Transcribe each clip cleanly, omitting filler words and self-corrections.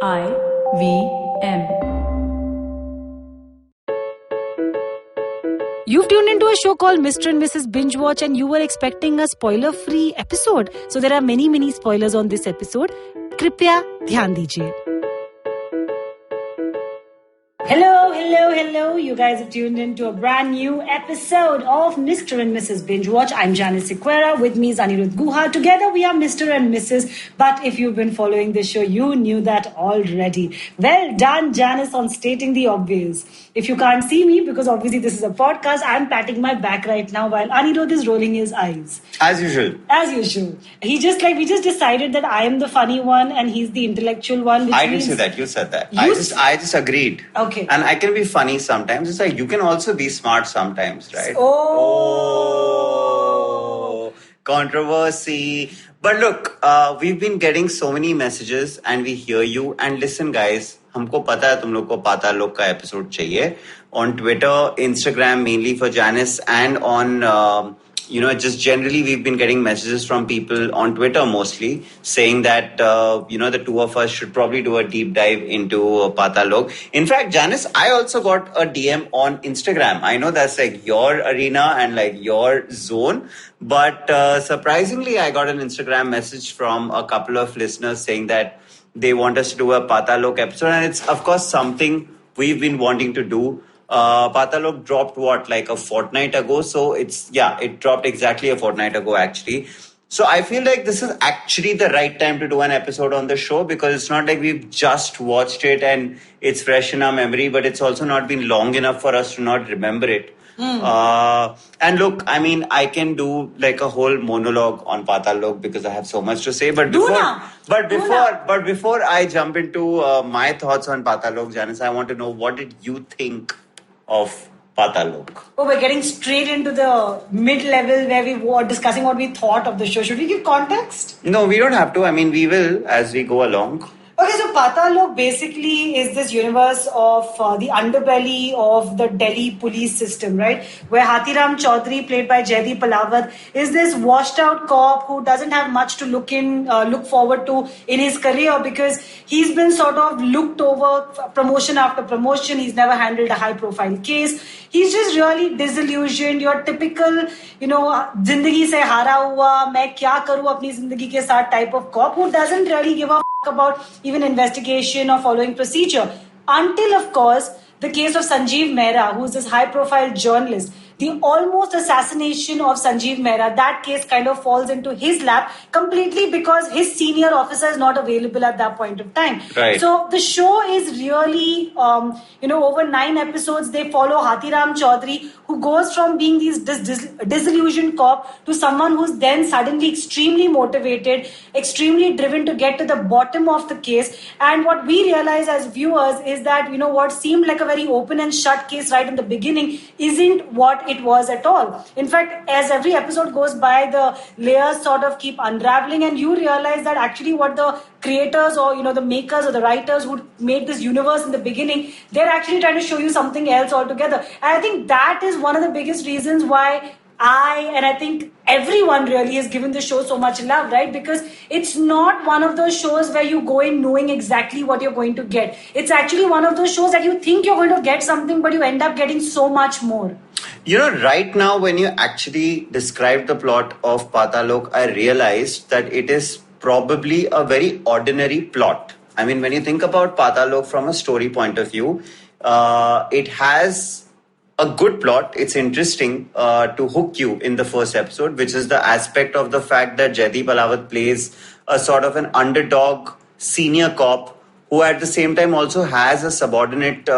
IVM. You've tuned into a show called Mr. and Mrs. Binge-Watch and you were expecting a spoiler-free episode. So there are many spoilers on this episode. Kripya ध्यान दीजिए. Hello. You guys have tuned into a brand new episode of Mr. and Mrs. Binge-Watch. I'm Janice and Aniruddha. With me is Aniruddha. Together we are Mr. and Mrs. But if you've been following this show, you knew that already. Well done, Janice, on stating the obvious. If you can't see me, because obviously this is a podcast, I'm patting my back right now while Aniruddha is rolling his eyes. As usual. We just decided that I am the funny one and he's the intellectual one. I didn't say that. You said that. I just agreed. Okay. And I can be funny sometimes. It's like you can also be smart sometimes, right? Oh. Controversy. But look, we've been getting so many messages and we hear you. And listen, guys, हमको पता है तुम लोग को पाताल लोक का episode चाहिए. On Twitter, Instagram, mainly for Janice, and on just generally we've been getting messages from people on Twitter mostly saying that, the two of us should probably do a deep dive into Paatal Lok. In fact, Janice, I also got a DM on Instagram. I know that's like your arena and like your zone, but surprisingly, I got an Instagram message from a couple of listeners saying that they want us to do a Paatal Lok episode. And it's, of course, something we've been wanting to do. Paatal Lok dropped a fortnight ago. So it dropped exactly a fortnight ago actually. So I feel like this is actually the right time to do an episode on the show because it's not like we've just watched it and it's fresh in our memory, but it's also not been long enough for us to not remember it. And look, I mean, I can do like a whole monologue on Paatal Lok because I have so much to say. But before I jump into my thoughts on Paatal Lok, Janice, I want to know, what did you think of Paatal Lok? Oh, we're getting straight into the mid-level where we were discussing what we thought of the show. Should we give context? No, we don't have to. I mean, we will as we go along. Okay, so Paatal Lok basically is this universe of the underbelly of the Delhi police system, right? Where Hathiram Chaudhary, played by Jaideep Ahlawat, is this washed-out cop who doesn't have much to look forward to in his career because he's been sort of looked over promotion after promotion. He's never handled a high-profile case. He's just really disillusioned. Your typical, zindagi se hara hua, main kya karu apni zindagi ke saath type of cop who doesn't really give a about even investigation or following procedure. Until, of course, the case of Sanjeev Mehra, who's this high-profile journalist. The almost assassination of Sanjeev Mehra, that case kind of falls into his lap completely because his senior officer is not available at that point of time. Right. So the show is really, over 9 episodes, they follow Hathiram Chaudhary, who goes from being this disillusioned cop to someone who's then suddenly extremely motivated, extremely driven to get to the bottom of the case. And what we realize as viewers is that, what seemed like a very open and shut case right in the beginning isn't what it was at all. In fact, as every episode goes by, the layers sort of keep unraveling and you realize that actually what the creators or, the makers or the writers who made this universe in the beginning, they're actually trying to show you something else altogether. And I think that is one of the biggest reasons why I think everyone really has given the show so much love, right? Because it's not one of those shows where you go in knowing exactly what you're going to get. It's actually one of those shows that you think you're going to get something, but you end up getting so much more. Right now, when you actually described the plot of Paatal Lok, I realized that it is probably a very ordinary plot. I mean, when you think about Paatal Lok from a story point of view, it has a good plot. It's interesting to hook you in the first episode, which is the aspect of the fact that Jaideep Ahlawat plays a sort of an underdog senior cop who at the same time also has a subordinate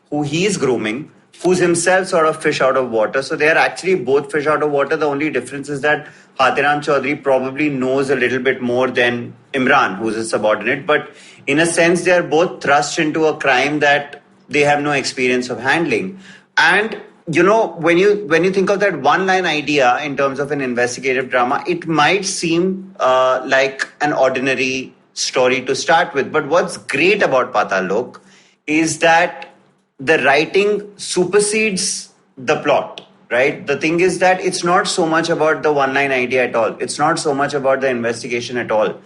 who he is grooming, who's himself sort of fish out of water. So they are actually both fish out of water. The only difference is that Hathiram Chaudhary probably knows a little bit more than Imran, who's his subordinate. But in a sense, they are both thrust into a crime that they have no experience of handling. And, when you think of that one-line idea in terms of an investigative drama, it might seem like an ordinary story to start with. But what's great about Paatal Lok is that the writing supersedes the plot, right? The thing is that it's not so much about the one-line idea at all. It's not so much about the investigation at all.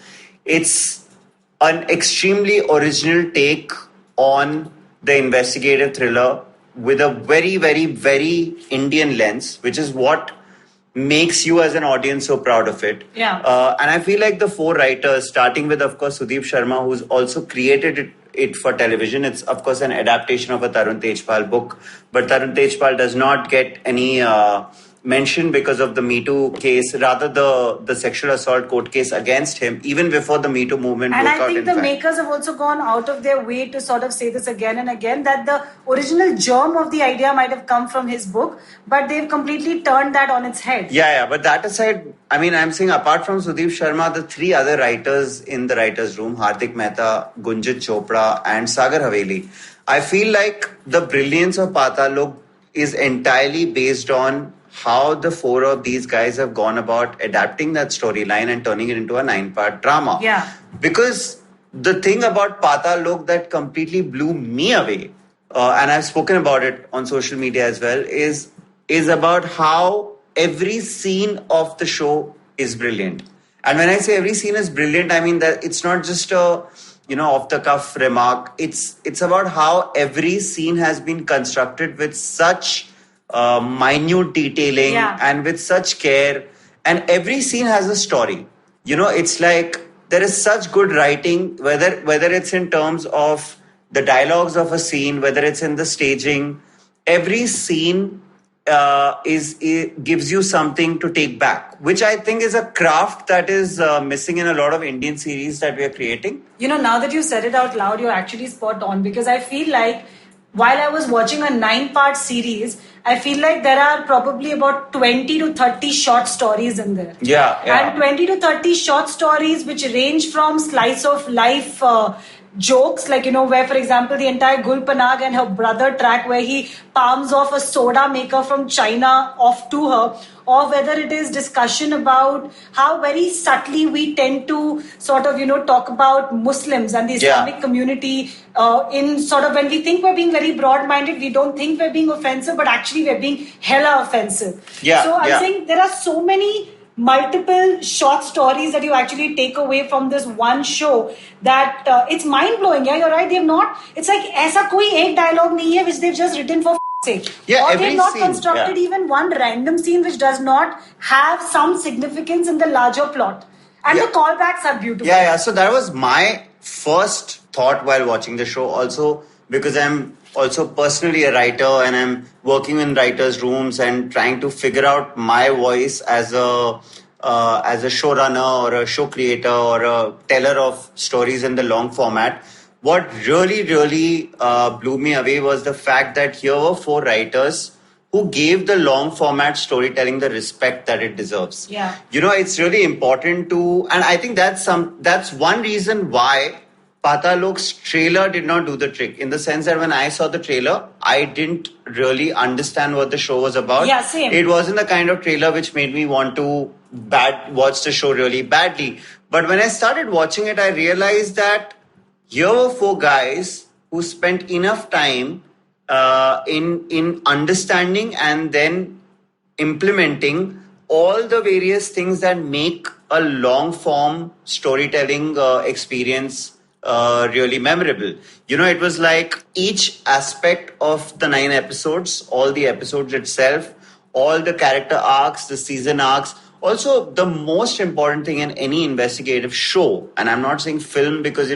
It's an extremely original take on the investigative thriller with a very, very, very Indian lens, which is what makes you as an audience so proud of it. Yeah. And I feel like the four writers, starting with, of course, Sudip Sharma, who's also created it for television. It's, of course, an adaptation of a Tarun Tejpal book. But Tarun Tejpal does not get any mention because of the Me Too case, rather the sexual assault court case against him, even before the Me Too movement and broke out. I think the makers have also gone out of their way to sort of say this again and again, that the original germ of the idea might have come from his book, but they've completely turned that on its head. Yeah. But that aside, I mean, I'm saying apart from Sudip Sharma, the three other writers in the writer's room, Hardik Mehta, Gunjit Chopra and Sagar Haveli, I feel like the brilliance of Paatal Lok is entirely based on how the four of these guys have gone about adapting that storyline and turning it into a 9-part drama. Yeah. Because the thing about Paatal Lok that completely blew me away, and I've spoken about it on social media as well, is about how every scene of the show is brilliant. And when I say every scene is brilliant, I mean that it's not just a off-the-cuff remark. It's about how every scene has been constructed with such minute detailing and with such care, and every scene has a story. It's like there is such good writing, whether it's in terms of the dialogues of a scene, whether it's in the staging. Every scene gives you something to take back, which I think is a craft that is missing in a lot of Indian series that we are creating. Now that you said it out loud, you're actually spot on, because I feel like while I was watching a 9-part series, I feel like there are probably about 20 to 30 short stories in there. Yeah. And 20 to 30 short stories which range from slice of life jokes, like, where, for example, the entire Gul Panag and her brother track where he palms off a soda maker from China off to her, or whether it is discussion about how very subtly we tend to sort of, talk about Muslims and the Islamic community in sort of, when we think we're being very broad-minded, we don't think we're being offensive, but actually we're being hella offensive. So I'm saying there are so many multiple short stories that you actually take away from this one show that it's mind-blowing. Yeah, you're right. They've not, it's like aisa koi ek dialogue nahi hai which they've just written for sake. Yeah, or they've not scene, constructed even one random scene which does not have some significance in the larger plot. And the callbacks are beautiful. Yeah. So that was my first thought while watching the show, also because I'm also personally a writer and I'm working in writers' rooms and trying to figure out my voice as a showrunner or a show creator or a teller of stories in the long format. What really, really blew me away was the fact that here were four writers who gave the long format storytelling the respect that it deserves. Yeah. It's really important to, and I think that's one reason why Paatal Lok's trailer did not do the trick, in the sense that when I saw the trailer, I didn't really understand what the show was about. Yeah, same. It wasn't the kind of trailer which made me want to watch the show really badly. But when I started watching it, I realized that here were four guys who spent enough time in understanding and then implementing all the various things that make a long form storytelling experience really memorable. It was like each aspect of the 9 episodes, all the episodes itself, all the character arcs, the season arcs. Also, the most important thing in any investigative show, and I'm not saying film because,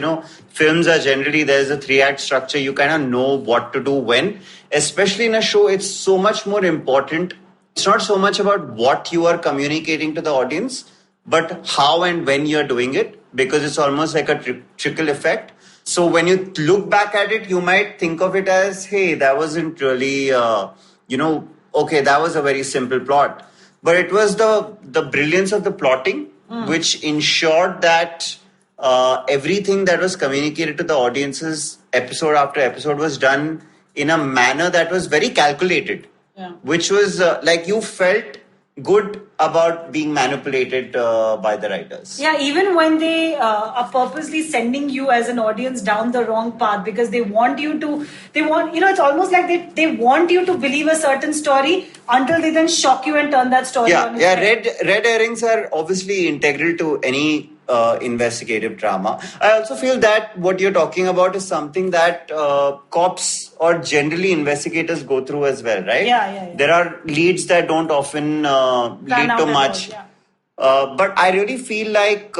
films are generally, there's a 3-act structure. You kind of know what to do when. Especially in a show, it's so much more important. It's not so much about what you are communicating to the audience, but how and when you're doing it, because it's almost like a trickle effect. So when you look back at it, you might think of it as, hey, that wasn't really, okay, that was a very simple plot. But it was the brilliance of the plotting, which ensured that everything that was communicated to the audiences episode after episode was done in a manner that was very calculated, which was like you felt good about being manipulated by the writers. Yeah, even when they are purposely sending you as an audience down the wrong path because they want, it's almost like they want you to believe a certain story until they then shock you and turn that story on its head. Red herrings are obviously integral to any investigative drama. I also feel that what you're talking about is something that cops or generally investigators go through as well, right? Yeah. There are leads that don't often lead to much. But I really feel like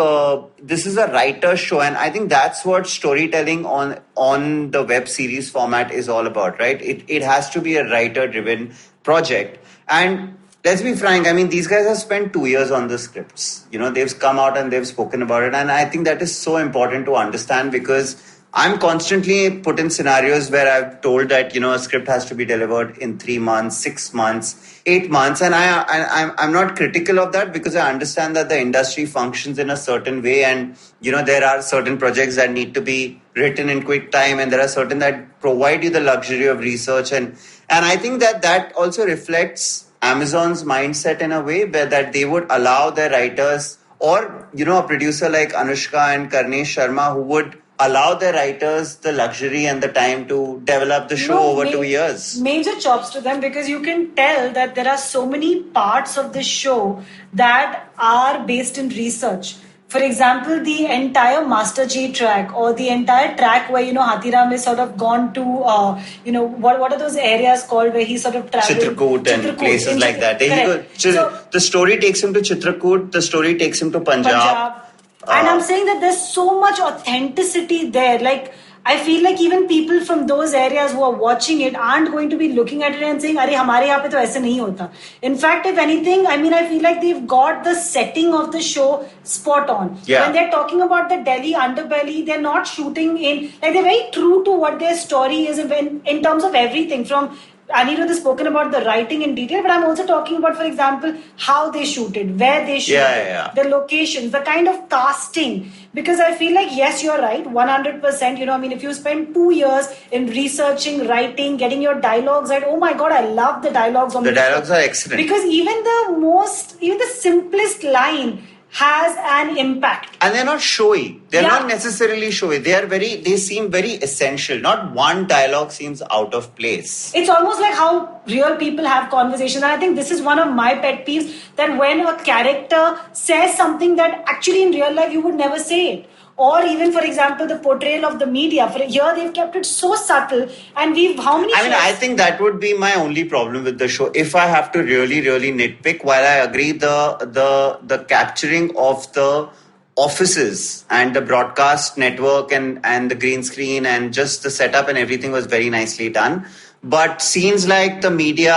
this is a writer's show, and I think that's what storytelling on the web series format is all about, right? It has to be a writer-driven project. And let's be frank, I mean, these guys have spent 2 years on the scripts. You know, they've come out and they've spoken about it, and I think that is so important to understand because I'm constantly put in scenarios where I've told that, you know, a script has to be delivered in 3 months, 6 months, 8 months. And I'm not critical of that because I understand that the industry functions in a certain way. And, you know, there are certain projects that need to be written in quick time. And there are certain that provide you the luxury of research. And I think that also reflects Amazon's mindset in a way where that they would allow their writers or, you know, a producer like Anushka and Karnesh Sharma who would allow their writers the luxury and the time to develop the show over 2 years. Major chops to them because you can tell that there are so many parts of the show that are based in research. For example, the entire Master G track or the entire track where, you know, Hathiram is sort of gone to, you know, what are those areas called where he sort of traveled? Chitrakoot and places like that. The story takes him to Chitrakoot, the story takes him to Punjab. And I'm saying that there's so much authenticity there. Like, I feel like even people from those areas who are watching it aren't going to be looking at it and saying, "Arey, hamare yahan pe to aise nahi hota." In fact, if anything, I mean, I feel like they've got the setting of the show spot on. Yeah. When they're talking about the Delhi underbelly, they're not shooting in, like, they're very true to what their story is in terms of everything from Aniruddha has spoken about the writing in detail, but I'm also talking about, for example, how they shoot it, where they shoot it, the locations, the kind of casting. Because I feel like, yes, you're right, 100%. You know, I mean, if you spend 2 years in researching, writing, getting your dialogues right, oh my God, I love the dialogues on the dialogues are excellent. Because even the simplest line has an impact. And they're not showy. They're not necessarily showy. They seem very essential. Not one dialogue seems out of place. It's almost like how real people have conversations. And I think this is one of my pet peeves, that when a character says something that actually in real life you would never say it. Or even, for example, the portrayal of the media. Here, they've kept it so subtle. And I think that would be my only problem with the show. If I have to really, really nitpick, while I agree the capturing of the offices and the broadcast network and the green screen and just the setup and everything was very nicely done. But scenes like the media,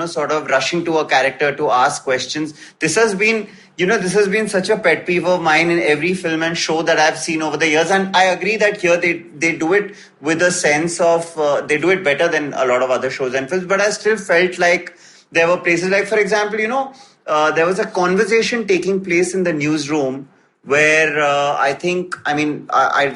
sort of rushing to a character to ask questions, this has been such a pet peeve of mine in every film and show that I've seen over the years. And I agree that here they do it with a sense of, they do it better than a lot of other shows and films. But I still felt like there were places like, for example, there was a conversation taking place in the newsroom where I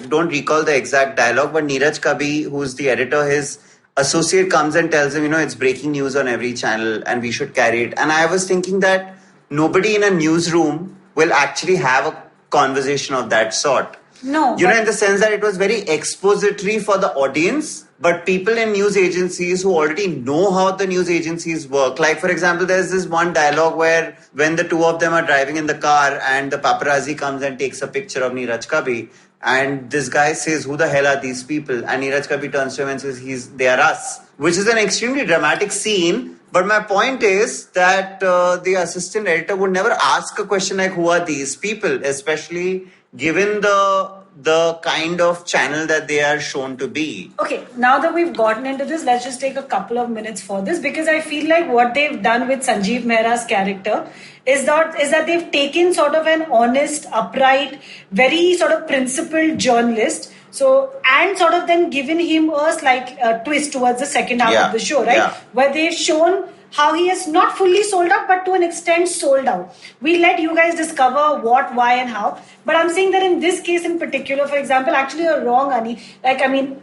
don't recall the exact dialogue, but Neeraj Kabi, who's the editor, his associate comes and tells him, it's breaking news on every channel and we should carry it. And I was thinking that nobody in a newsroom will actually have a conversation of that sort. No. In the sense that it was very expository for the audience, but people in news agencies who already know how the news agencies work. Like, for example, there's this one dialogue where when the two of them are driving in the car and the paparazzi comes and takes a picture of Neeraj Kabi, and this guy says, "Who the hell are these people?" And Neeraj Kabi turns to him and says, "They are us," which is an extremely dramatic scene. But my point is that the assistant editor would never ask a question like, "Who are these people?" Especially given the kind of channel that they are shown to be. Okay, now that we've gotten into this, let's just take a couple of minutes for this, because I feel like what they've done with Sanjeev Mehra's character is that they've taken sort of an honest, upright, very sort of principled journalist, and sort of then given him a slight twist towards the second half of the show, right? Yeah. Where they've shown how he is not fully sold out, but to an extent sold out. We let you guys discover what, why, and how. But I'm saying that in this case in particular, for example, actually you're wrong, Ani.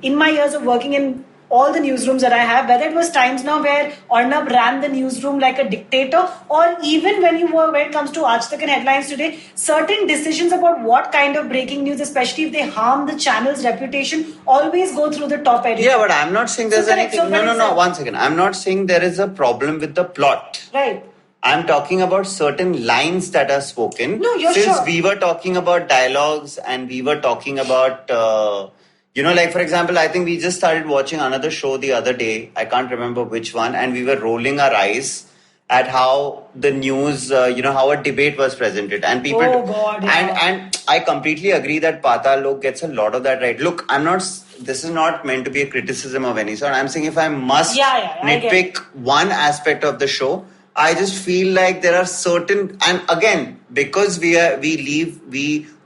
In my years of working in all the newsrooms that I have, whether it was times now where Arnab ran the newsroom like a dictator, or even when it comes to Aaj Tak and headlines today, certain decisions about what kind of breaking news, especially if they harm the channel's reputation, always go through the top editor. Yeah, but I'm not saying there's anything. No, 1 second. I'm not saying there is a problem with the plot. Right. I'm talking about certain lines that are spoken. No, you're Since sure. we were talking about dialogues and we were talking about, like for example, I think we just started watching another show the other day. I can't remember which one. And we were rolling our eyes at how the news, how a debate was presented. And people. Oh, God, yeah. And I completely agree that Paatal Lok gets a lot of that right. Look, this is not meant to be a criticism of any sort. I'm saying if I must I get nitpick one aspect of the show, I just feel like there are certain, and again, because we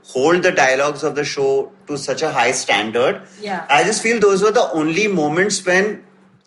hold the dialogues of the show to such a high standard. Yeah. I just feel those were the only moments when,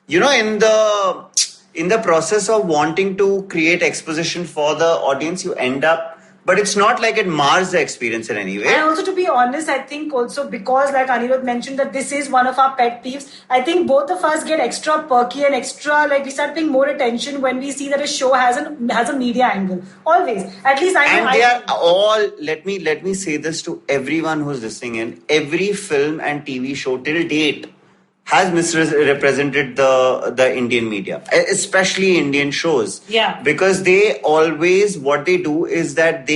in the process of wanting to create exposition for the audience, you end up. But it's not like it mars the experience in any way. And also, to be honest, I think also because, like Aniruddha mentioned, that this is one of our pet peeves, I think both of us get extra perky and extra, we start paying more attention when we see that a show has a media angle. Always. At least I know. And they are all, let me say this to everyone who's listening in, every film and TV show till date has misrepresented the Indian media, especially Indian shows. Yeah. Because they always, what they do is that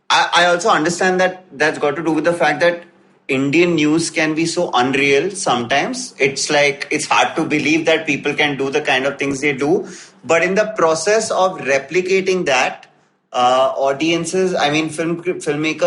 I also understand that that's got to do with the fact that Indian news can be so unreal sometimes. It's hard to believe that people can do the kind of things they do. But in the process of replicating that, filmmakers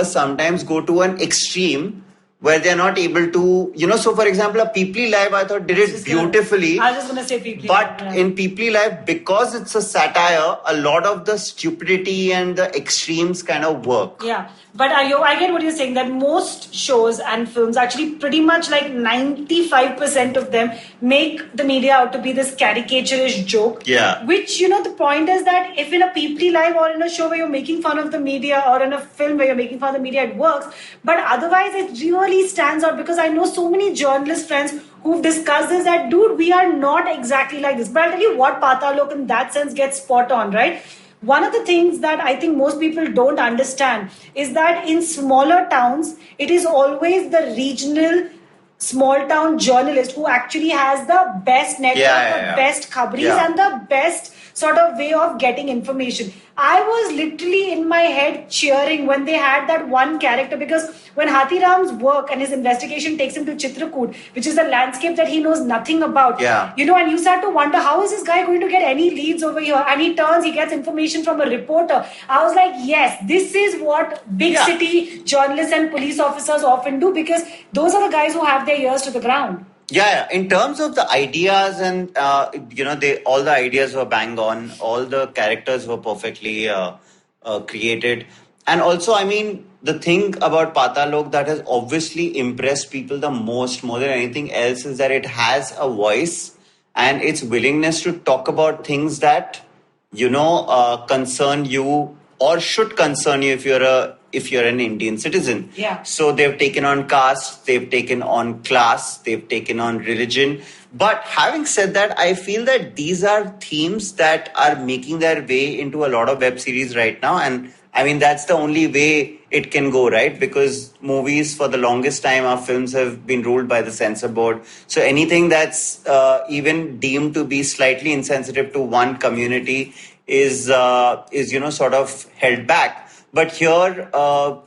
sometimes go to an extreme where they're not able to, so for example, a Peoply Live, I thought did it beautifully. I was just going to say Peoply. But in Peoply Live, because it's a satire, a lot of the stupidity and the extremes kind of work. Yeah. But I get what you're saying, that most shows and films, actually pretty much 95% of them, make the media out to be this caricaturish joke. Yeah. Which, the point is that if in a Peoply Live or in a show where you're making fun of the media or in a film where you're making fun of the media, it works. But otherwise, it really stands out, because I know so many journalist friends who've discussed this, that, dude, we are not exactly like this. But I'll tell you what Paatal Lok in that sense gets spot on, right? One of the things that I think most people don't understand is that in smaller towns, it is always the regional small town journalist who actually has the best network, the best khabris, and the best sort of way of getting information. I was literally in my head cheering when they had that one character, because when Hathiram's work and his investigation takes him to Chitrakoot, which is a landscape that he knows nothing about, and you start to wonder, how is this guy going to get any leads over here? And he gets information from a reporter. I was like, yes, this is what big city journalists and police officers often do, because those are the guys who have their ears to the ground. Yeah. In terms of the ideas and, all the ideas were bang on. All the characters were perfectly created. And also, the thing about Paatal Lok that has obviously impressed people the most, more than anything else, is that it has a voice and its willingness to talk about things that, concern you or should concern you if you're an Indian citizen. Yeah. So they've taken on caste, they've taken on class, they've taken on religion. But having said that, I feel that these are themes that are making their way into a lot of web series right now. And that's the only way it can go, right? Because movies, for the longest time, our films have been ruled by the censor board. So anything that's even deemed to be slightly insensitive to one community is sort of held back. But here,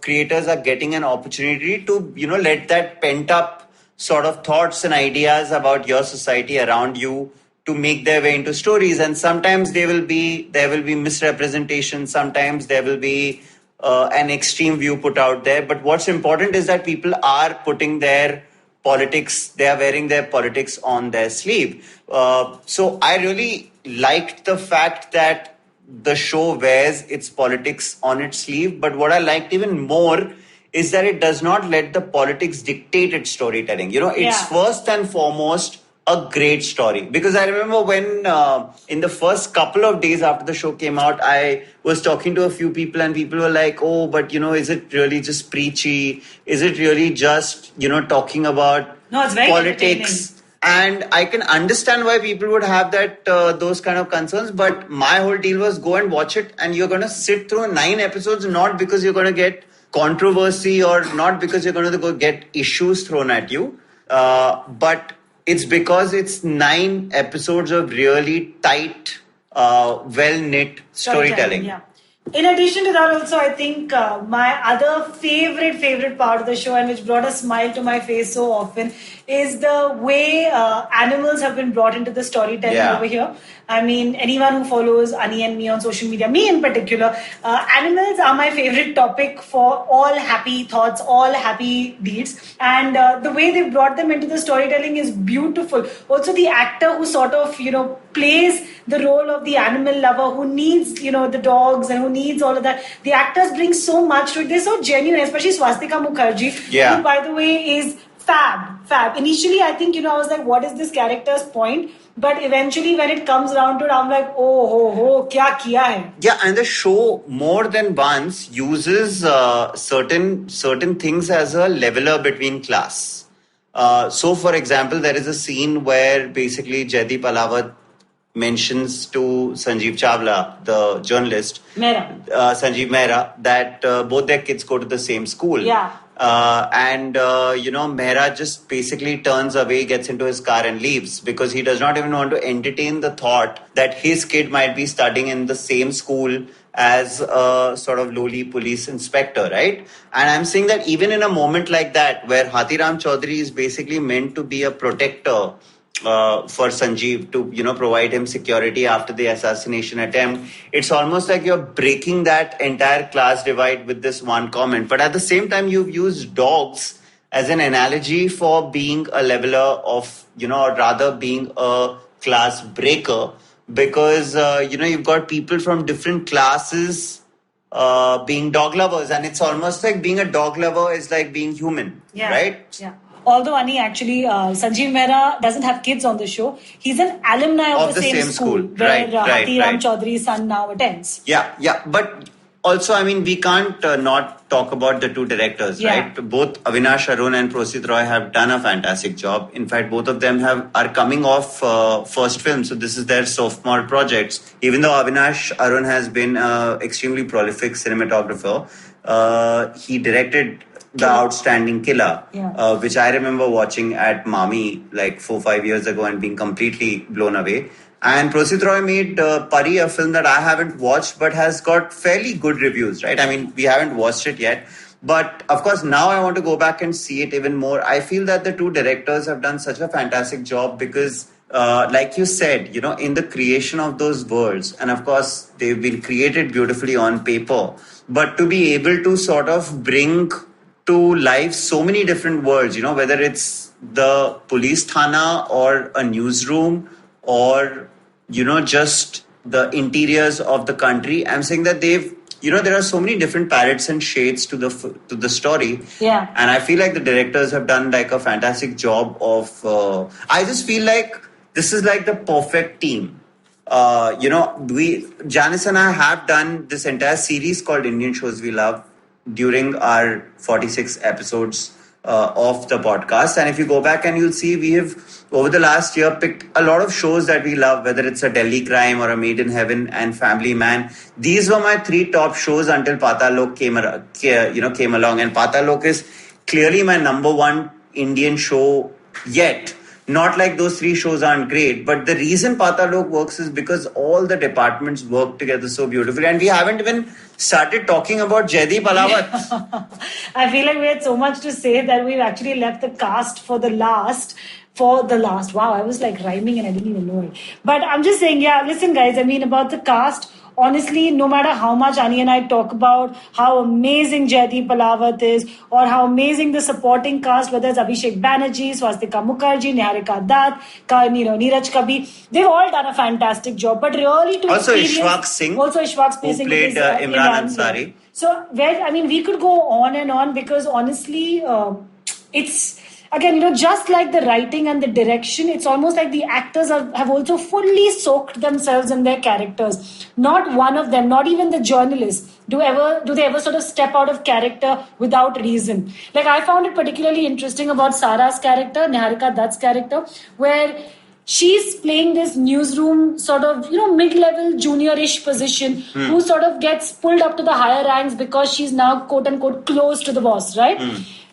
creators are getting an opportunity to, let that pent up sort of thoughts and ideas about your society around you to make their way into stories. And sometimes there will be misrepresentation. Sometimes there will be an extreme view put out there. But what's important is that people are putting their politics, they are wearing their politics on their sleeve. So I really liked the fact that the show wears its politics on its sleeve. But what I liked even more is that it does not let the politics dictate its storytelling. It's first and foremost a great story. Because I remember when in the first couple of days after the show came out, I was talking to a few people and people were like, oh, but is it really just preachy? Is it really just, talking about politics? And I can understand why people would have that those kind of concerns. But my whole deal was go and watch it, and you're going to sit through 9 episodes, not because you're going to get controversy or not because you're going to go get issues thrown at you. But it's because it's 9 episodes of really tight well knit storytelling. Yeah. In addition to that, also, I think my other favorite part of the show, and which brought a smile to my face so often, is the way animals have been brought into the storytelling over here. I mean, anyone who follows Ani and me on social media, me in particular, animals are my favorite topic for all happy thoughts, all happy deeds. And the way they brought them into the storytelling is beautiful. Also, the actor who sort of, plays the role of the animal lover who needs, the dogs and who needs all of that. The actors bring so much to it. They're so genuine, especially Swastika Mukherjee, who, by the way, is fab. Initially, I think, I was like, what is this character's point? But eventually, when it comes around to it, I'm like, oh, kya kiya hai? Yeah, and the show more than once uses certain things as a leveler between class. So, for example, there is a scene where basically Jaideep Ahlawat mentions to Sanjeev Chawla, the journalist, Sanjeev Mehra, that both their kids go to the same school. Yeah. Mehra just basically turns away, gets into his car and leaves because he does not even want to entertain the thought that his kid might be studying in the same school as a sort of lowly police inspector, right? And I'm saying that even in a moment like that, where Hathiram Chaudhary is basically meant to be a protector for Sanjeev to, provide him security after the assassination attempt. It's almost like you're breaking that entire class divide with this one comment. But at the same time, you've used dogs as an analogy for being a leveler of, or rather being a class breaker because, you've got people from different classes being dog lovers. And it's almost like being a dog lover is like being human, right? Yeah. Although, Ani, actually, Sanjeev Mehra doesn't have kids on the show. He's an alumni of the same school where Hathiram Chaudhary's son now attends. Yeah. But also, I mean, we can't not talk about the two directors, right? Both Avinash Arun and Prosit Roy have done a fantastic job. In fact, both of them are coming off first film. So this is their sophomore projects. Even though Avinash Arun has been extremely prolific cinematographer, he directed The Outstanding Killer, which I remember watching at Mami like 4-5 years ago and being completely blown away. And Prosit Roy made Pari, a film that I haven't watched but has got fairly good reviews, right? I mean, we haven't watched it yet. But of course, now I want to go back and see it even more. I feel that the two directors have done such a fantastic job because like you said, in the creation of those worlds, and of course, they've been created beautifully on paper, but to be able to sort of bring to life so many different worlds, whether it's the police thana or a newsroom or, just the interiors of the country. I'm saying that they've, there are so many different palettes and shades to the story. Yeah. And I feel like the directors have done like a fantastic job of, I just feel like this is like the perfect team. Janice and I have done this entire series called Indian Shows We Love during our 46 episodes of the podcast. And if you go back and you'll see, we have over the last year picked a lot of shows that we love, whether it's a Delhi Crime or a Made in Heaven and Family Man. These were my 3 top shows until Paatal Lok came along. And Paatal Lok is clearly my number 1 Indian show yet. Not like those 3 shows aren't great, but the reason Paatal Lok works is because all the departments work together so beautifully. And we haven't even started talking about Jaideep Ahlawat. I feel like we had so much to say that we've actually left the cast for the last. Wow, I was like rhyming and I didn't even know it. But I'm just saying, listen guys, I mean about the cast, honestly, no matter how much Ani and I talk about how amazing Jaideep Ahlawat is or how amazing the supporting cast, whether it's Abhishek Banerjee, Swastika Mukherjee, Niharika Dutt, Neeraj, Kabi, they've all done a fantastic job. But really to also Ishwak Singh, who played Imran Ansari. So, we could go on and on because honestly, it's... Again, just like the writing and the direction, it's almost like the actors have also fully soaked themselves in their characters. Not one of them, not even the journalists, do they ever sort of step out of character without reason. Like I found it particularly interesting about Sara's character, Niharika Dutt's character, where she's playing this newsroom sort of, mid-level junior-ish position who sort of gets pulled up to the higher ranks because she's now quote-unquote close to the boss, right?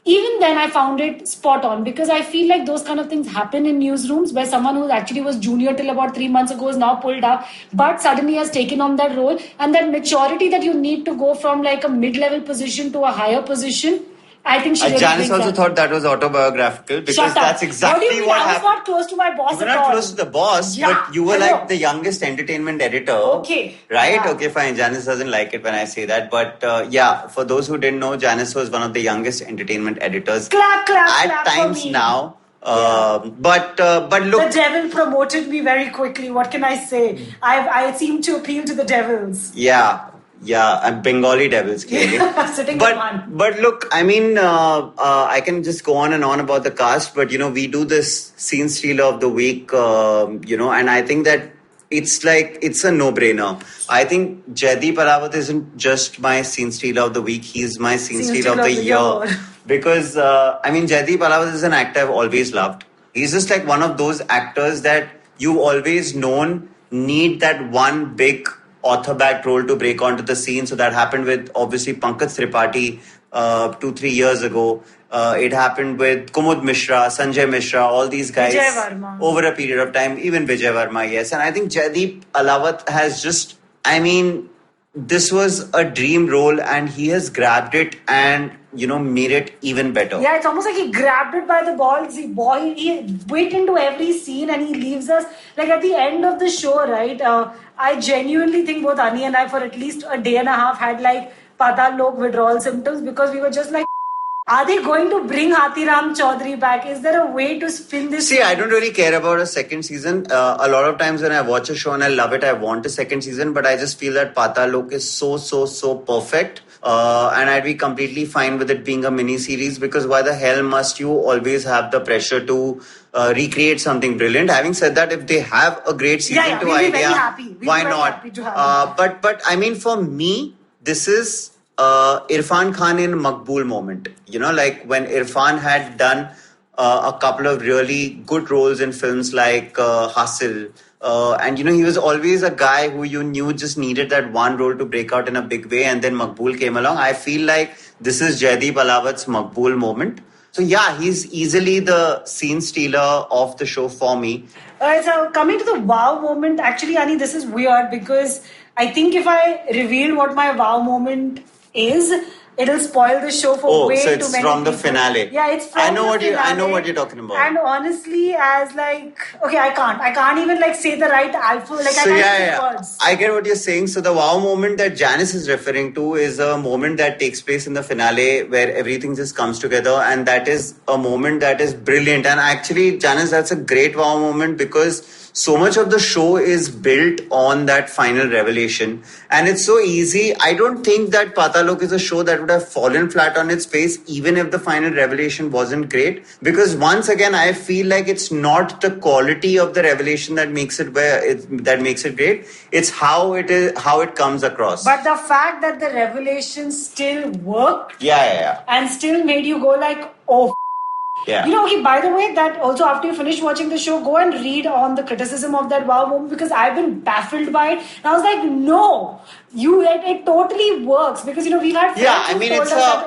even then I found it spot on, because I feel like those kind of things happen in newsrooms where someone who actually was junior till about 3 months ago is now pulled up, but suddenly has taken on that role, and that maturity that you need to go from like a mid-level position to a higher position. I think she really Janice brings also that. thought that was autobiographical because Shut up. that's exactly What do you mean? what I was happened. not close to my boss You were at not all. close to the boss, Yeah, but you were I know. like the youngest entertainment editor. Okay. Right? Yeah. Okay, fine. Janice doesn't like it when I say that. But yeah, for those who didn't know, Janice was one of the youngest entertainment editors. Clap, At clap times for me. now. Yeah. But look. The devil promoted me very quickly. What can I say? I seem to appeal to the devils. Yeah, and Bengali devils, clearly. Sitting with one. But look, I mean, I can just go on and on about the cast, but we do this scene stealer of the week, and I think that it's a no-brainer. I think Jaideep Ahlawat isn't just my scene stealer of the week; he's my scene stealer of the year. Because Jaideep Ahlawat is an actor I've always loved. He's just like one of those actors that you've always known need that one big author-backed role to break onto the scene. So that happened with obviously Pankaj Tripathi 2-3 years ago. It happened with Kumud Mishra, Sanjay Mishra, all these guys Vijay Varma. over a period of time. Even Vijay Varma, yes. And I think Jaideep Ahlawat has just, this was a dream role and he has grabbed it and made it even better. Yeah, it's almost like he grabbed it by the balls. He went into every scene and he leaves us like at the end of the show, right? I genuinely think both Ani and I for at least a day and a half had like Paatal Lok withdrawal symptoms, because we were just like, are they going to bring Hathiram Chaudhary back? Is there a way to spin this? See, I don't really care about a second season. A lot of times when I watch a show and I love it, I want a second season. But I just feel that Paatal Lok is so perfect. And I'd be completely fine with it being a mini-series, because why the hell must you always have the pressure to recreate something brilliant? Having said that, if they have a great season 2 we'll idea, be very happy. Why not? But I mean, for me, this is Irfan Khan in Maqbool moment. Like when Irfan had done a couple of really good roles in films like Hasil. And he was always a guy who you knew just needed that one role to break out in a big way, and then Maqbool came along. I feel like this is Jaideep Ahlawat's Maqbool moment. So yeah, he's easily the scene stealer of the show for me. Alright, so coming to the wow moment, actually, Ani, this is weird because I think if I reveal what my wow moment is, it'll spoil the show for way too many people. So it's from the finale. Yeah, it's from the finale. I know what you're talking about. And honestly, I can't even say the right alpha. I can't say words. I get what you're saying. So the wow moment that Janice is referring to is a moment that takes place in the finale where everything just comes together, and that is a moment that is brilliant. And actually, Janice, that's a great wow moment because so much of the show is built on that final revelation, and it's so easy. I don't think that Paatal Lok is a show that would have fallen flat on its face even if the final revelation wasn't great, because once again I feel like it's not the quality of the revelation that makes it great. It's how it comes across. But the fact that the revelation still worked, yeah, and still made you go like, oh. Yeah. By the way, that also after you finish watching the show, go and read on the criticism of that wow moment, because I've been baffled by it. And I was like, no, it totally works, because we've had friends who told us that,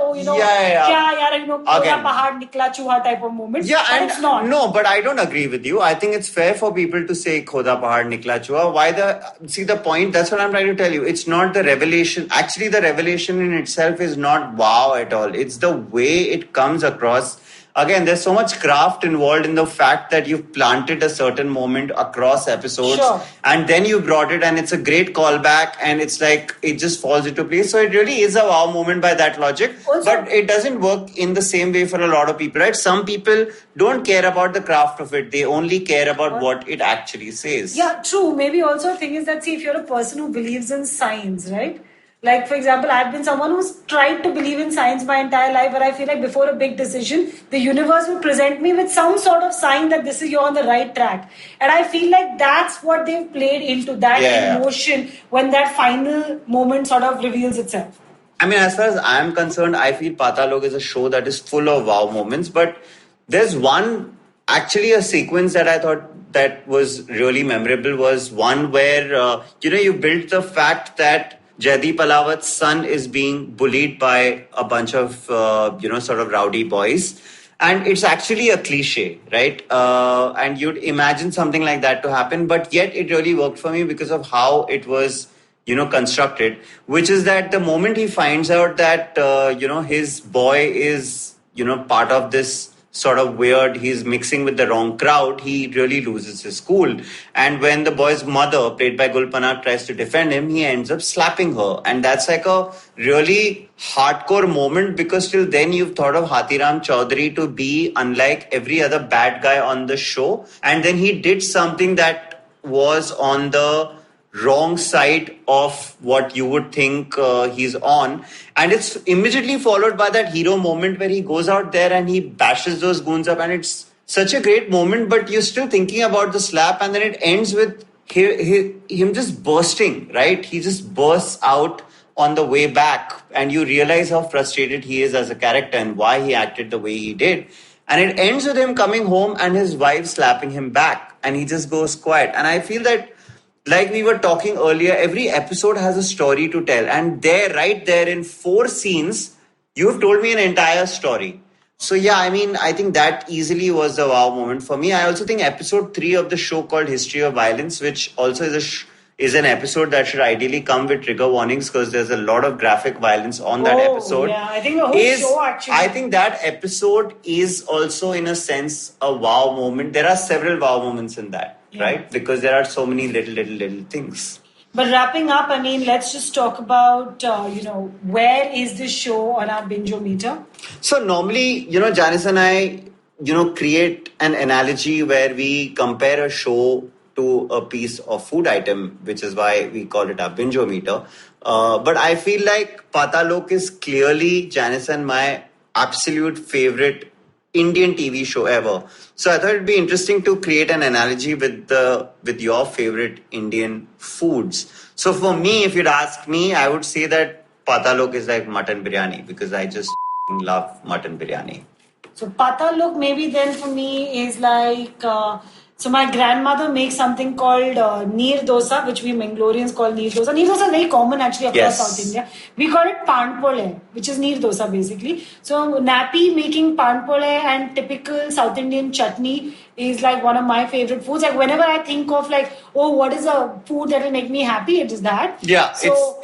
pahad nikla chuha type of moment. Yeah, but it's not. No, but I don't agree with you. I think it's fair for people to say khoda pahad nikla chuha. See the point? That's what I'm trying to tell you. It's not the revelation. Actually, the revelation in itself is not wow at all. It's the way it comes across. Again, there's so much craft involved in the fact that you've planted a certain moment across episodes, and then you brought it, and it's a great callback, and it's like it just falls into place. So it really is a wow moment by that logic. Also, but it doesn't work in the same way for a lot of people, right? Some people don't care about the craft of it. They only care about what it actually says. Yeah, true. Maybe also a thing is that, see, if you're a person who believes in science, right? Like, for example, I've been someone who's tried to believe in science my entire life, but I feel like before a big decision, the universe will present me with some sort of sign that you're on the right track. And I feel like that's what they've played into that emotion when that final moment sort of reveals itself. I mean, as far as I'm concerned, I feel Paatal Lok is a show that is full of wow moments, but there's a sequence that I thought that was really memorable was one where, you built the fact that Jaideep Ahlawat's son is being bullied by a bunch of, sort of rowdy boys. And it's actually a cliche, right? And you'd imagine something like that to happen, but yet it really worked for me because of how it was, constructed, which is that the moment he finds out that, his boy is, part of this sort of weird, he's mixing with the wrong crowd, he really loses his cool. And when the boy's mother, played by Gulpanag, tries to defend him, he ends up slapping her. And that's like a really hardcore moment, because till then you've thought of Hathiram Chaudhary to be unlike every other bad guy on the show. And then he did something that was on the wrong side of what you would think he's on. And it's immediately followed by that hero moment where he goes out there and he bashes those goons up. And it's such a great moment, but you're still thinking about the slap. And then it ends with him just bursting, right? He just bursts out on the way back. And you realize how frustrated he is as a character and why he acted the way he did. And it ends with him coming home and his wife slapping him back. And he just goes quiet. And I feel that, like we were talking earlier, every episode has a story to tell. And right there in 4 scenes, you've told me an entire story. So yeah, I think that easily was the wow moment for me. I also think episode 3 of the show called History of Violence, which also is an episode that should ideally come with trigger warnings, because there's a lot of graphic violence on that episode. Yeah, I think the whole show actually. I think that episode is also, in a sense, a wow moment. There are several wow moments in that. Yeah. Right? Because there are so many little things. But wrapping up, let's just talk about, where is this show on our Binge-o-meter? So normally, Janice and I, create an analogy where we compare a show to a piece of food item, which is why we call it our Binge-o-meter. But I feel like Paatal Lok is clearly Janice and my absolute favorite Indian TV show ever. So I thought it'd be interesting to create an analogy with your favorite Indian foods. So for me, if you'd ask me, I would say that Paatal Lok is like mutton biryani, because I just love mutton biryani. So Paatal Lok maybe then for me is like... So my grandmother makes something called neer dosa, which we Mangaloreans call neer dosa. Neer dosa is very common actually across South India. We call it panpole, which is neer dosa basically. So Nappy making panpole and typical South Indian chutney is like one of my favorite foods. Like whenever I think of like, what is a food that will make me happy? It is that. Yeah, so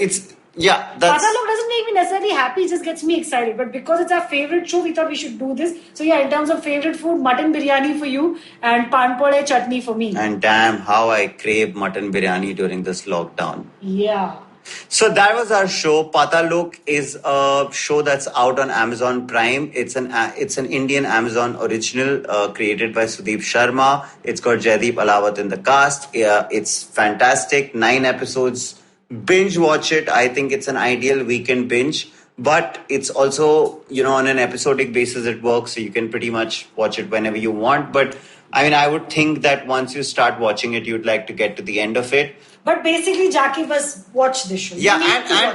Paatal Lok doesn't make me necessarily happy, it just gets me excited. But because it's our favorite show, we thought we should do this. So yeah, in terms of favorite food, mutton biryani for you and panpole chutney for me. And damn, how I crave mutton biryani during this lockdown. Yeah. So that was our show. Paatal Lok is a show that's out on Amazon Prime. It's an Indian Amazon original created by Sudip Sharma. It's got Jaideep Ahlawat in the cast. Yeah, it's fantastic. 9 episodes. Binge watch it. I think it's an ideal weekend binge, but it's also, on an episodic basis it works, so you can pretty much watch it whenever you want. But I would think that once you start watching it, you'd like to get to the end of it. But basically, Jackie, was watch this show. Yeah,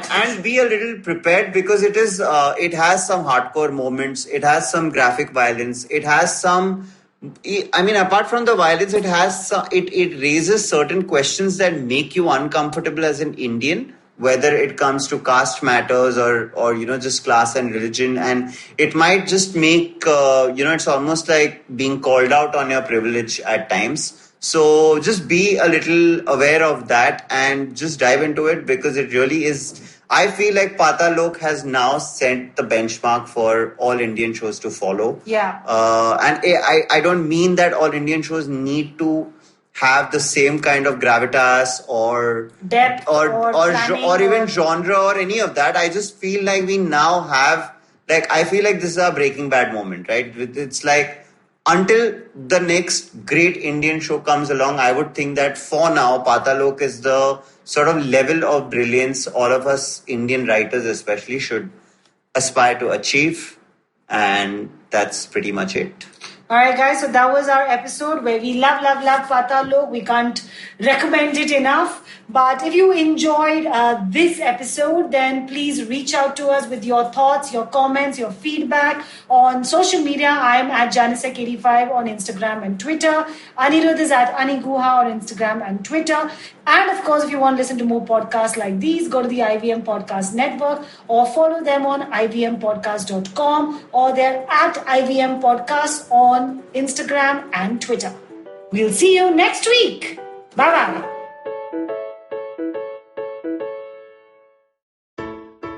and be a little prepared, because it has some hardcore moments. It has some graphic violence. It has some... apart from the violence, it raises certain questions that make you uncomfortable as an Indian, whether it comes to caste matters or just class and religion. And it might just make, it's almost like being called out on your privilege at times. So just be a little aware of that and just dive into it, because it really is... I feel like Paatal Lok has now set the benchmark for all Indian shows to follow. Yeah. And I don't mean that all Indian shows need to have the same kind of gravitas or depth or even genre or any of that. I just feel like we now have, I feel like this is a Breaking Bad moment, right? It's like, until the next great Indian show comes along, I would think that for now, Paatal Lok is the sort of level of brilliance all of us Indian writers especially should aspire to achieve. And that's pretty much it. Alright guys, so that was our episode where we love Paatal Lok. We can't recommend it enough. But if you enjoyed this episode, then please reach out to us with your thoughts, your comments, your feedback on social media. I am at Janisek85 on Instagram and Twitter. Aniruddha is at Aniguha on Instagram and Twitter. And of course, if you want to listen to more podcasts like these, go to the IVM Podcast Network or follow them on ivmpodcast.com or they're at IVM Podcast on Instagram and Twitter. We'll see you next week. Bye-bye.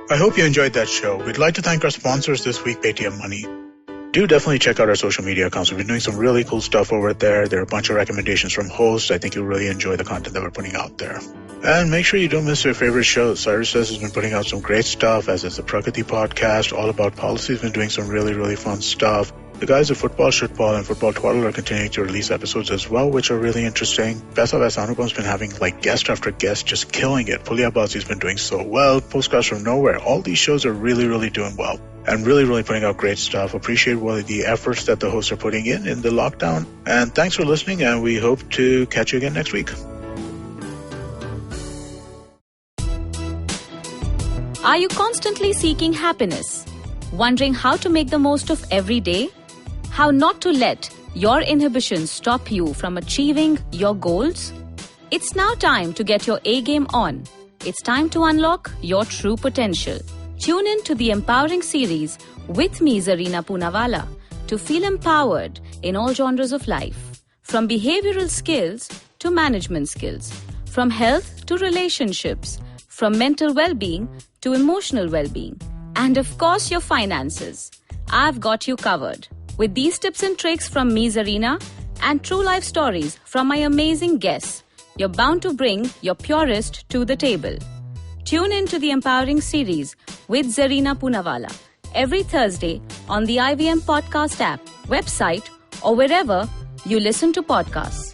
I hope you enjoyed that show. We'd like to thank our sponsors this week, Paytm Money. Do definitely check out our social media accounts. We've been doing some really cool stuff over there. There are a bunch of recommendations from hosts. I think you'll really enjoy the content that we're putting out there. And make sure you don't miss your favorite shows. Cyrus Says has been putting out some great stuff, as is the Prakati podcast, all about policy. Has been doing some really, really fun stuff. The guys at Football Shitball and Football Twaddle are continuing to release episodes as well, which are really interesting. Besa Anupam's been having guest after guest, just killing it. Pulya Bazi's been doing so well. Postcards from Nowhere. All these shows are really, really doing well and really, really putting out great stuff. Appreciate the efforts that the hosts are putting in the lockdown. And thanks for listening, and we hope to catch you again next week. Are you constantly seeking happiness? Wondering how to make the most of every day? How not to let your inhibitions stop you from achieving your goals? It's now time to get your A-game on. It's time to unlock your true potential. Tune in to the Empowering series with me, Zarina Poonawalla, to feel empowered in all genres of life. From behavioral skills to management skills. From health to relationships. From mental well-being to emotional well-being. And of course, your finances. I've got you covered. With these tips and tricks from me, Zarina, and true life stories from my amazing guests, you're bound to bring your purest to the table. Tune in to the Empowering series with Zarina Poonawalla every Thursday on the IVM Podcast app, website, or wherever you listen to podcasts.